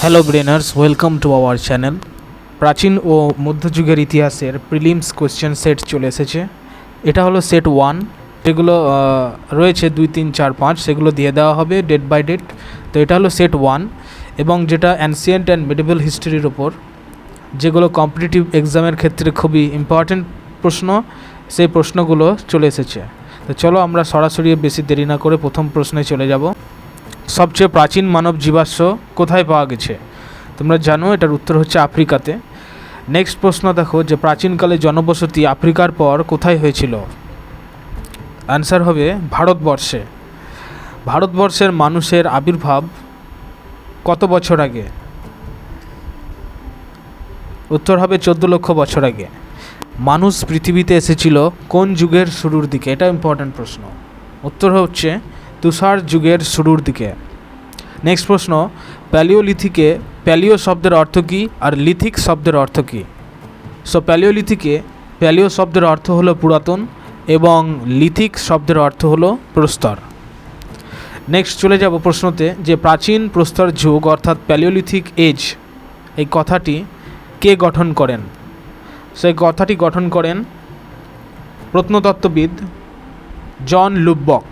Hello brainers, welcome to our channel. প্রাচীন ও মধ্যযুগের ইতিহাসের প্রিলিমস কোয়েশ্চেন সেট চলে এসেছে। এটা হলো সেট 1, যেগুলো রয়েছে 2, 3, 4, 5 সেগুলো দিয়ে দেওয়া হবে ডেট বাই ডেট। তো এটা হলো সেট 1, এবং যেটা অ্যানসিয়েন্ট অ্যান্ড মিডিভেল হিস্ট্রির ওপর, যেগুলো কম্পিটিটিভ এক্সামের ক্ষেত্রে খুবই ইম্পর্ট্যান্ট প্রশ্ন, সেই প্রশ্নগুলো চলে এসেছে। তো চলো আমরা সরাসরি বেশি দেরি না করে প্রথম প্রশ্নে চলে যাব। সবচেয়ে প্রাচীন মানব জীবাশ্ম কোথায় পাওয়া গেছে? তোমরা জানো এটার উত্তর হচ্ছে আফ্রিকাতে। নেক্সট প্রশ্ন দেখো যে প্রাচীনকালে জনবসতি আফ্রিকার পর কোথায় হয়েছিল? অ্যান্সার হবে ভারতবর্ষে। ভারতবর্ষের মানুষের আবির্ভাব কত বছর আগে? উত্তর হবে 14 লক্ষ বছর আগে। মানুষ পৃথিবীতে এসেছিল কোন যুগের শুরুর দিকে? এটা ইম্পর্ট্যান্ট প্রশ্ন। উত্তর হচ্ছে তুষার যুগের শুরুর দিকে। নেক্সট প্রশ্ন, প্যালিওলিথিকে প্যালিও শব্দের অর্থ কী আর লিথিক শব্দের অর্থ কী? সো প্যালিও শব্দের অর্থ হলো পুরাতন এবং লিথিক শব্দের অর্থ হলো প্রস্তর। নেক্সট চলে যাব প্রশ্নতে যে প্রাচীন প্রস্তর যুগ অর্থাৎ প্যালিওলিথিক এজ, এই কথাটি কে গঠন করেন? সেই কথাটি গঠন করেন প্রত্নতত্ত্ববিদ জন লুবক,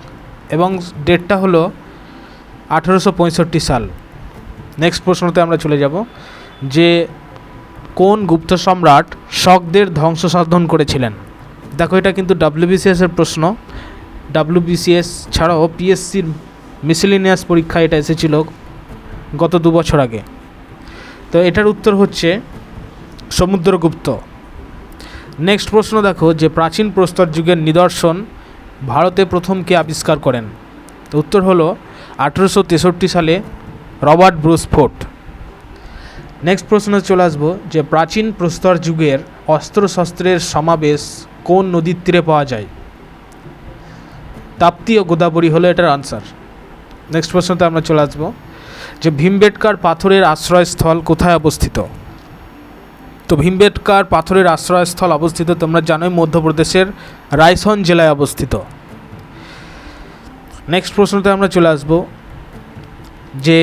এবং ডেটটা হলো 1865 সাল। নেক্সট প্রশ্নতে আমরা চলে যাব যে কোন গুপ্ত সম্রাট শকদের ধ্বংস সাধন করেছিলেন? দেখো এটা কিন্তু WBCS-এর প্রশ্ন। WBCS ছাড়াও PSCর মিসেলিনিয়াস পরীক্ষা এটা এসেছিল গত 2 বছর আগে। তো এটার উত্তর হচ্ছে সমুদ্রগুপ্ত। নেক্সট প্রশ্ন দেখো যে প্রাচীন প্রস্তর যুগের নিদর্শন ভারতে প্রথম কে আবিষ্কার করেন? তো উত্তর হলো 1863 সালে রবার্ট ব্রুস ফোর্ট। নেক্সট প্রশ্নে চলে আসবো যে প্রাচীন প্রস্তর যুগের অস্ত্রশস্ত্রের সমাবেশ কোন নদীর তীরে পাওয়া যায়? তাপ্তি ও গোদাবরী হলো এটার আনসার। নেক্সট প্রশ্নতে আমরা চলে আসবো যে ভীমবেটকার পাথরের আশ্রয়স্থল কোথায় অবস্থিত? তো ভীমবেটকার পাথরের আশ্রয়স্থল অবস্থিত তোমরা জানোই মধ্যপ্রদেশের রায়সন জেলায় অবস্থিত। নেক্সট প্রশ্নতে আমরা চলে আসবো যে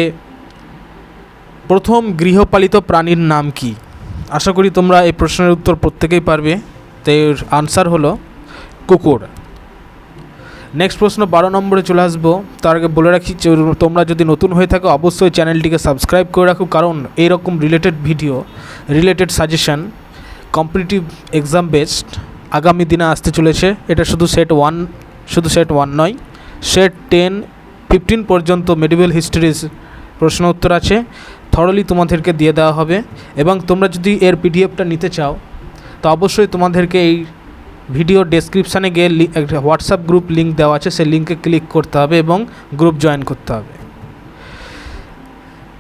প্রথম গৃহপালিত প্রাণীর নাম কি? আশা করি তোমরা এই প্রশ্নের উত্তর প্রত্যেকেই পারবে। তো এর আনসার হলো কুকুর। নেক্সট প্রশ্ন 12 নম্বরে চলে আসবো। তার আগে বলে রাখি তোমরা যদি নতুন হয়ে থাকো অবশ্যই চ্যানেলটিকে সাবস্ক্রাইব করে রাখো, কারণ এইরকম related video, related suggestion, competitive exam based আগামী দিনে আসতে চলেছে। এটা শুধু সেট 1 নয়, সেট 10, 15 পর্যন্ত মেডিভেল হিস্ট্রিজ প্রশ্ন উত্তর আছে, থরলি তোমাদেরকে দিয়ে দেওয়া হবে। এবং তোমরা যদি এর PDFটা নিতে চাও তো অবশ্যই তোমাদেরকে এই ভিডিও ডেসক্রিপশানে গিয়ে একটা হোয়াটসঅ্যাপ গ্রুপ লিঙ্ক দেওয়া আছে, সেই লিঙ্কে ক্লিক করতে হবে এবং গ্রুপ জয়েন করতে হবে।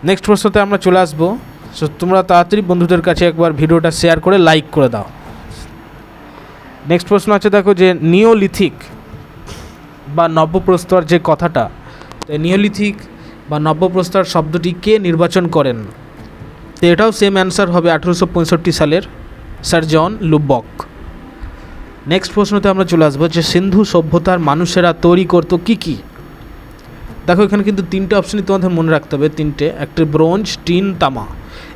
নেক্সট প্রশ্নতে আমরা চলে আসবো। সো তোমরা তাড়াতাড়ি বন্ধুদের কাছে একবার ভিডিওটা শেয়ার করে লাইক করে দাও। নেক্সট প্রশ্ন আছে দেখো যে নিওলিথিক বা নব্যপ্রস্তর যে কথাটা, নিওলিথিক বা নব্যপ্রস্তর শব্দটি কে নির্বাচন করেন? তো এটাও সেম অ্যান্সার হবে 1865 সালের স্যার জন লুবক। নেক্সট প্রশ্নতে আমরা চলে আসবো যে সিন্ধু সভ্যতার মানুষেরা তৈরি করতো কী? দেখো এখানে কিন্তু 3টে অপশানই তোমাদের মনে রাখতে হবে, 3টে, একটা ব্রোঞ্জ, টিন, তামা।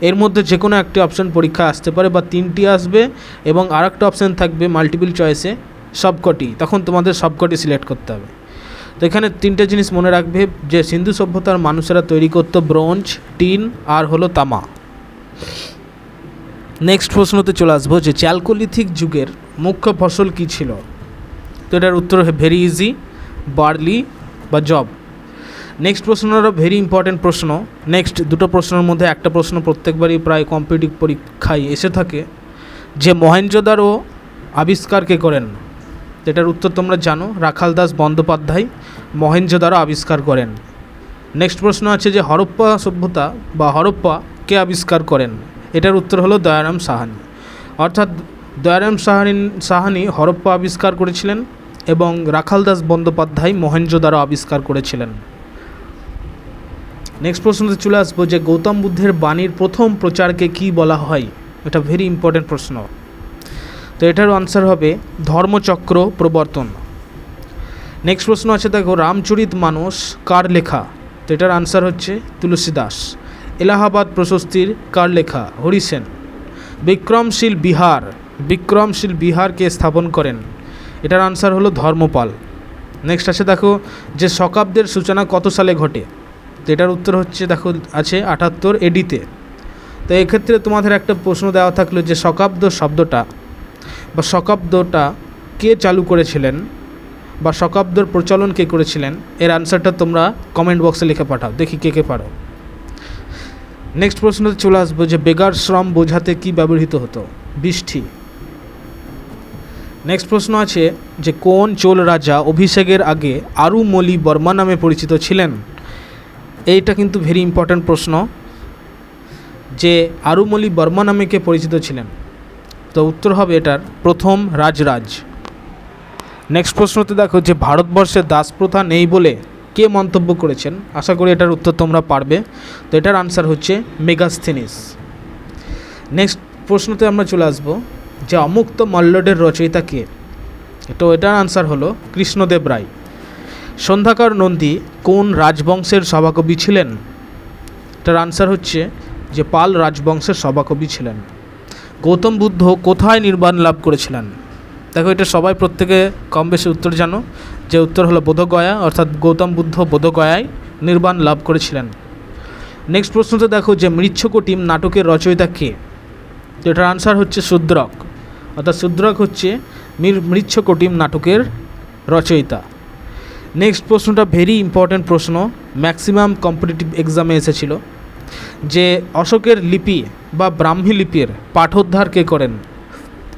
এর মধ্যে যে কোনো একটি অপশান পরীক্ষা আসতে পারে বা 3টি আসবে, এবং আর একটা অপশান থাকবে মাল্টিপল চয়েসে সবকটি, তখন তোমাদের সবকটি সিলেক্ট করতে হবে। তো এখানে 3টে জিনিস মনে রাখবে যে সিন্ধু সভ্যতার মানুষেরা তৈরি করতো ব্রোঞ্জ, টিন আর হলো তামা। নেক্সট প্রশ্নতে চলে আসবো যে চ্যালকোলিথিক যুগের মুখ্য ফসল কী ছিল? তো এটার উত্তর ভেরি ইজি, বার্লি বা জব। নেক্সট প্রশ্নটা ভেরি ইম্পর্ট্যান্ট প্রশ্ন। নেক্সট দুটো প্রশ্নের মধ্যে একটা প্রশ্ন প্রত্যেকবারই প্রায় কম্পিটিটিভ পরীক্ষায় এসে থাকে যে মহেঞ্জোদারো আবিষ্কার কে করেন? এটার উত্তর তোমরা জানো, রাখাল দাস বন্দ্যোপাধ্যায় মহেঞ্জোদারো আবিষ্কার করেন। নেক্সট প্রশ্ন আছে যে হরপ্পা সভ্যতা বা হরপ্পা কে আবিষ্কার করেন? এটার উত্তর হলো দয়ারাম সাহানি। অর্থাৎ দয়ারাম সাহানি হরপ্পা আবিষ্কার করেছিলেন এবং রাখাল দাস বন্দ্যোপাধ্যায় মহেঞ্জোদারো আবিষ্কার করেছিলেন। নেক্সট প্রশ্নতে চলে আসবো যে গৌতম বুদ্ধের বাণীর প্রথম প্রচারকে কি বলা হয়? এটা ভেরি ইম্পর্ট্যান্ট প্রশ্ন। তো এটার আনসার হবে ধর্মচক্র প্রবর্তন। নেক্সট প্রশ্ন আছে দেখো রামচরিত মানস কার লেখা? তো এটার আনসার হচ্ছে তুলসীদাস। এলাহাবাদ প্রশস্তির কার লেখা? হরিসেন। বিক্রমশীল বিহার কে স্থাপন করেন? এটার আনসার হলো ধর্মপাল। নেক্সট আছে দেখো যে শকাব্দের সূচনা কত সালে ঘটে? তো এটার উত্তর হচ্ছে দেখো আছে 78 এডিতে। তো এক্ষেত্রে তোমাদের একটা প্রশ্ন দেওয়া থাকলো যে শকাব্দ শব্দটা বা শকাব্দটা কে চালু করেছিলেন বা শকাব্দর প্রচলন কে করেছিলেন? এর আনসারটা তোমরা কমেন্ট বক্সে লিখে পাঠাও, দেখি কে কে পারো। নেক্সট প্রশ্নতে চলে আসবো যে বেগার শ্রম বোঝাতে কি ব্যবহৃত হতো? বৃষ্টি। নেক্সট প্রশ্ন আছে যে কোন চোল রাজা অভিষেকের আগে আরুমলি বর্মা নামে পরিচিত ছিলেন? এইটা কিন্তু ভেরি ইম্পর্ট্যান্ট প্রশ্ন যে আরুমলি বর্মা নামে কে পরিচিত ছিলেন? তো উত্তর হবে এটার প্রথম রাজরাজ। নেক্সট প্রশ্নতে দেখো যে ভারতবর্ষে দাসপ্রথা নেই বলে কে মন্তব্য করেছেন? আশা করি এটার উত্তর তোমরা পারবে। তো এটার আনসার হচ্ছে মেগাস্থেনিস। নেক্সট প্রশ্নতে আমরা চলে আসবো যে অমুক্ত মল্লডের রচয়িতা কে? তো এটার আনসার হলো কৃষ্ণদেব রায়। সন্ধ্যাকর নন্দী কোন রাজবংশের সভাকবি ছিলেন? এটার আনসার হচ্ছে যে পাল রাজবংশের সভাকবি ছিলেন। গৌতম বুদ্ধ কোথায় নির্বাণ লাভ করেছিলেন? দেখো এটা সবাই প্রত্যেকে কম বেশি উত্তর জানো, যে উত্তর হলো বোধগয়া, অর্থাৎ গৌতম বুদ্ধ বোধগয়ায় নির্বাণ লাভ করেছিলেন। নেক্সট প্রশ্নতে দেখো যে মৃচ্ছকটিম নাটকের রচয়িতা কে? তো এটার আনসার হচ্ছে শূদ্রক, অর্থাৎ শূদ্রক হচ্ছে মৃচ্ছকটিম নাটকের রচয়িতা। নেক্সট প্রশ্নটা ভেরি ইম্পর্ট্যান্ট প্রশ্ন, ম্যাক্সিমাম কম্পিটিটিভ এক্সামে এসেছিল, যে অশোকের লিপি বা ব্রাহ্মী লিপির পাঠোদ্ধার কে করেন?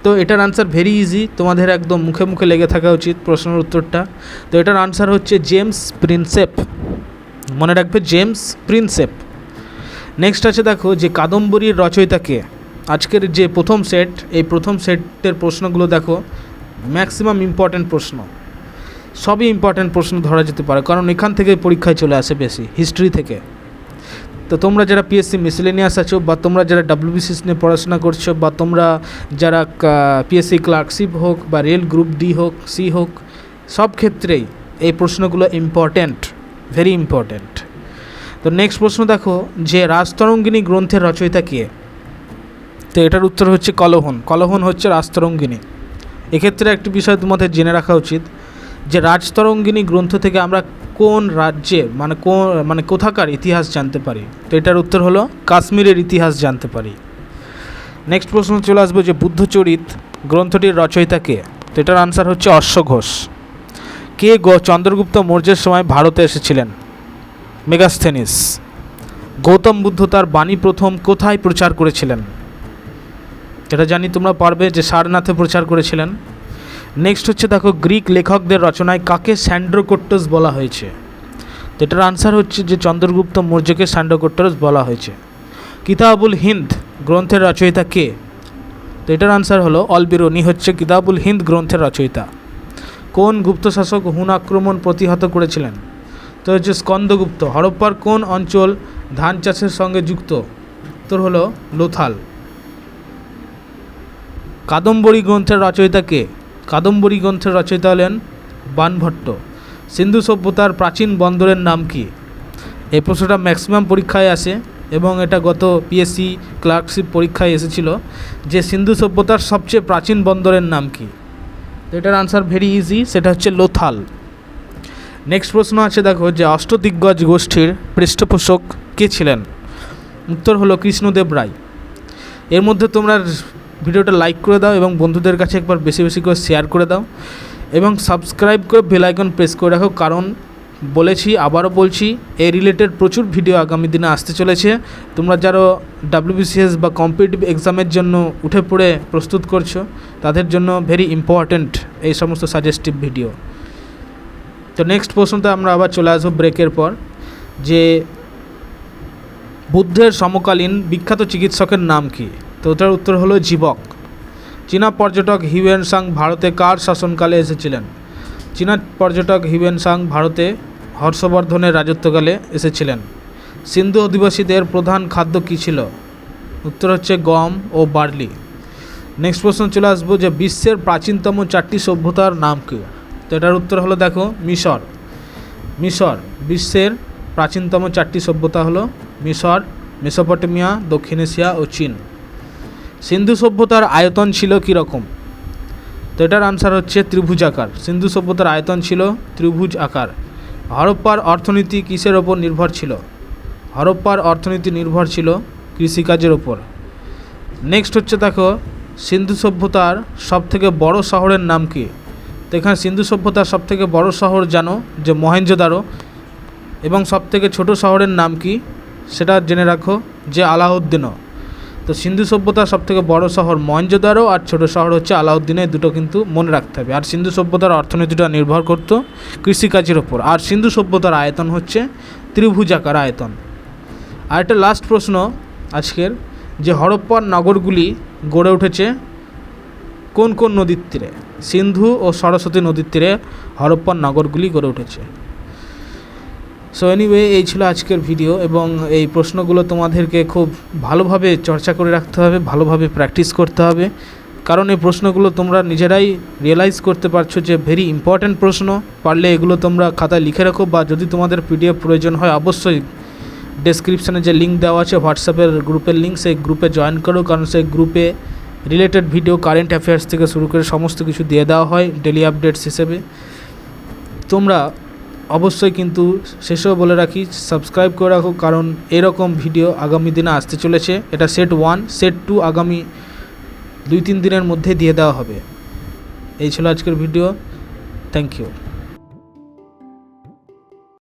তো এটার আনসার ভেরি ইজি, তোমাদের একদম মুখে মুখে লেগে থাকা উচিত প্রশ্নের উত্তরটা। তো এটার আনসার হচ্ছে জেমস প্রিন্সেপ, মনে রাখবে জেমস প্রিন্সেপ। নেক্সট আছে দেখো যে কাদম্বরীর রচয়িতা কে? আজকের যে প্রথম সেট, এই প্রথম সেটের প্রশ্নগুলো দেখো ম্যাক্সিমাম ইম্পর্ট্যান্ট প্রশ্ন, সবই ইম্পর্ট্যান্ট প্রশ্ন ধরা যেতে পারে, কারণ এখান থেকে পরীক্ষায় চলে আসে বেশি, হিস্ট্রি থেকে। তো তোমরা যারা পিএসসি মিসেলেনিয়াস আছো বা তোমরা যারা ডাব্লিউবিসিএস নিয়ে পড়াশোনা করছো বা তোমরা যারা পিএসসি ক্লার্কশিপ হোক বা রেল গ্রুপ ডি হোক, সি হোক, সব ক্ষেত্রেই এই প্রশ্নগুলো ইম্পর্ট্যান্ট, ভেরি ইম্পর্ট্যান্ট। তো নেক্সট প্রশ্ন দেখো যে রাজতরঙ্গিনী গ্রন্থের রচয়িতা কে? তো এটার উত্তর হচ্ছে কলহন। কলহন হচ্ছে রাজতরঙ্গিনী। এক্ষেত্রে একটি বিষয় তোমাদের জেনে রাখা উচিত যে রাজতরঙ্গিনী গ্রন্থ থেকে আমরা কোন রাজ্যের মানে কোথাকার ইতিহাস জানতে পারি? তো এটার উত্তর হলো কাশ্মীরের ইতিহাস জানতে পারি। নেক্সট প্রশ্ন চলে আসবো যে বুদ্ধচরিত গ্রন্থটির রচয়িতা কে? তো এটার আনসার হচ্ছে অশ্বঘোষ। কে চন্দ্রগুপ্ত মৌর্যের সময় ভারতে এসেছিলেন? মেগাস্থেনিস। গৌতম বুদ্ধ তার বাণী প্রথম কোথায় প্রচার করেছিলেন? এটা জানি তোমরা পারবে যে সারনাথে প্রচার করেছিলেন। নেক্সট হচ্ছে দেখো গ্রিক লেখকদের রচনায় কাকে স্যান্ড্রোকোট্টস বলা হয়েছে? তো এটার আনসার হচ্ছে যে চন্দ্রগুপ্ত মৌর্যকে স্যান্ড্রোকোট্টস বলা হয়েছে। কিতাবুল হিন্দ গ্রন্থের রচয়িতা কে? তো এটার আনসার হলো অলবিরুনি হচ্ছে কিতাবুল হিন্দ গ্রন্থের রচয়িতা। কোন গুপ্ত শাসক হুন আক্রমণ প্রতিহত করেছিলেন? তো হচ্ছে স্কন্দগুপ্ত। হরপ্পার কোন অঞ্চল ধান চাষের সঙ্গে যুক্ত? উত্তর হলো লোথাল। কাদম্বরী গ্রন্থের রচয়িতা কে? কাদম্বরী গ্রন্থের রচয়িতা হলেন বাণভট্ট। সিন্ধু সভ্যতার প্রাচীন বন্দরের নাম কি? এই প্রশ্নটা ম্যাক্সিমাম পরীক্ষায় আসে এবং এটা গত পিএসসি ক্লার্কশিপ পরীক্ষায় এসেছিল যে সিন্ধু সভ্যতার সবচেয়ে প্রাচীন বন্দরের নাম কি? তো এটার আনসার ভেরি ইজি, সেটা হচ্ছে লোথাল। নেক্সট প্রশ্ন আছে দেখো যে অষ্টদিগ্গজ গোষ্ঠীর পৃষ্ঠপোষক কে ছিলেন? উত্তর হলো কৃষ্ণদেব রায়। এর মধ্যে তোমরা ভিডিওটা লাইক করে দাও এবং বন্ধুদের কাছে একবার বেশি বেশি করে শেয়ার করে দাও এবং সাবস্ক্রাইব করে বেল আইকন প্রেস করে রাখো, কারণ বলেছি আবারও বলছি এই রিলেটেড প্রচুর ভিডিও আগামী দিনে আসতে চলেছে। তোমরা যারা ডাব্লিউবিসিএস বা কম্পিটিটিভ এক্সামের জন্য উঠে পড়ে প্রস্তুত করছো তাদের জন্য ভেরি ইম্পর্ট্যান্ট এই সমস্ত সাজেস্টিভ ভিডিও। তো নেক্সট প্রশ্নতে আমরা আবার চলে আসবো ব্রেকের পর, যে বুদ্ধের সমকালীন বিখ্যাত চিকিৎসকের নাম কি? তো ওটার উত্তর হলো জীবক। চীনা পর্যটক হিউয়েন সাং ভারতে কার শাসনকালে এসেছিলেন? চীনা পর্যটক হিউয়েন সাং ভারতে হর্ষবর্ধনের রাজত্বকালে এসেছিলেন। সিন্ধু অধিবাসীদের প্রধান খাদ্য কী ছিল? উত্তর হচ্ছে গম ও বার্লি। নেক্সট প্রশ্ন চলে আসবো যে বিশ্বের প্রাচীনতম 4টি সভ্যতার নাম কী? তো এটার উত্তর হলো দেখো মিশর। মিশর বিশ্বের প্রাচীনতম 4টি সভ্যতা হলো মিশর, মেসোপটেমিয়া, দক্ষিণ এশিয়া ও চীন। সিন্ধু সভ্যতার আয়তন ছিল কীরকম? তো এটার আনসার হচ্ছে ত্রিভুজাকার। সিন্ধু সভ্যতার আয়তন ছিল ত্রিভুজ আকার। হরপ্পার অর্থনীতি কিসের ওপর নির্ভর ছিল? হরপ্পার অর্থনীতি নির্ভর ছিল কৃষিকাজের ওপর। নেক্সট হচ্ছে দেখো, সিন্ধু সভ্যতার সবথেকে বড় শহরের নাম কি? তো এখানে সিন্ধু সভ্যতার সবথেকে বড় শহর জানো যে মহেঞ্জোদারো, এবং সবথেকে ছোট শহরের নাম কি সেটা জেনে রাখো যে আলাউদ্দিনও। তো সিন্ধু সভ্যতার সবথেকে বড় শহর মহেঞ্জোদারো আর ছোট শহর হচ্ছে আলাউদ্দিন, এই দুটো কিন্তু মনে রাখতে হবে। আর সিন্ধু সভ্যতার অর্থনীতিটা নির্ভর করতো কৃষিকাজের ওপর। আর সিন্ধু সভ্যতার আয়তন হচ্ছে ত্রিভুজাকার আয়তন। আর একটা লাস্ট প্রশ্ন আজকের, যে হরপ্পার নগরগুলি গড়ে উঠেছে কোন কোন নদীর তীরে? সিন্ধু ও সরস্বতী নদীর তীরে হরপ্পার নগরগুলি গড়ে উঠেছে। সো এনিওয়ে, এই ছিল আজকের ভিডিও, এবং এই প্রশ্নগুলো তোমাদেরকে খুব ভালোভাবে চর্চা করে রাখতে হবে, ভালোভাবে প্র্যাকটিস করতে হবে, কারণ এই প্রশ্নগুলো তোমরা নিজেরাই রিয়েলাইজ করতে পারছো যে ভেরি ইম্পর্ট্যান্ট প্রশ্ন। পারলে এগুলো তোমরা খাতায় লিখে রাখো, বা যদি তোমাদের পিডিএফ প্রয়োজন হয় অবশ্যই ডেসক্রিপশানে যে লিঙ্ক দেওয়া আছে হোয়াটসঅ্যাপের গ্রুপের লিঙ্ক, সেই গ্রুপে জয়েন করো, কারণ সেই গ্রুপে রিলেটেড ভিডিও, কারেন্ট অ্যাফেয়ার্স থেকে শুরু করে সমস্ত কিছু দিয়ে দেওয়া হয় ডেলি আপডেটস হিসেবে। তোমরা অবশ্যই কিন্তু শেষেও বলে রাখি সাবস্ক্রাইব করে রাখো, কারণ এরকম ভিডিও আগামী দিনে আসতে চলেছে। এটা সেট 1, সেট 2 আগামী 2-3 দিনের মধ্যে দিয়ে দেওয়া হবে। এই ছিল আজকের ভিডিও। Thank you.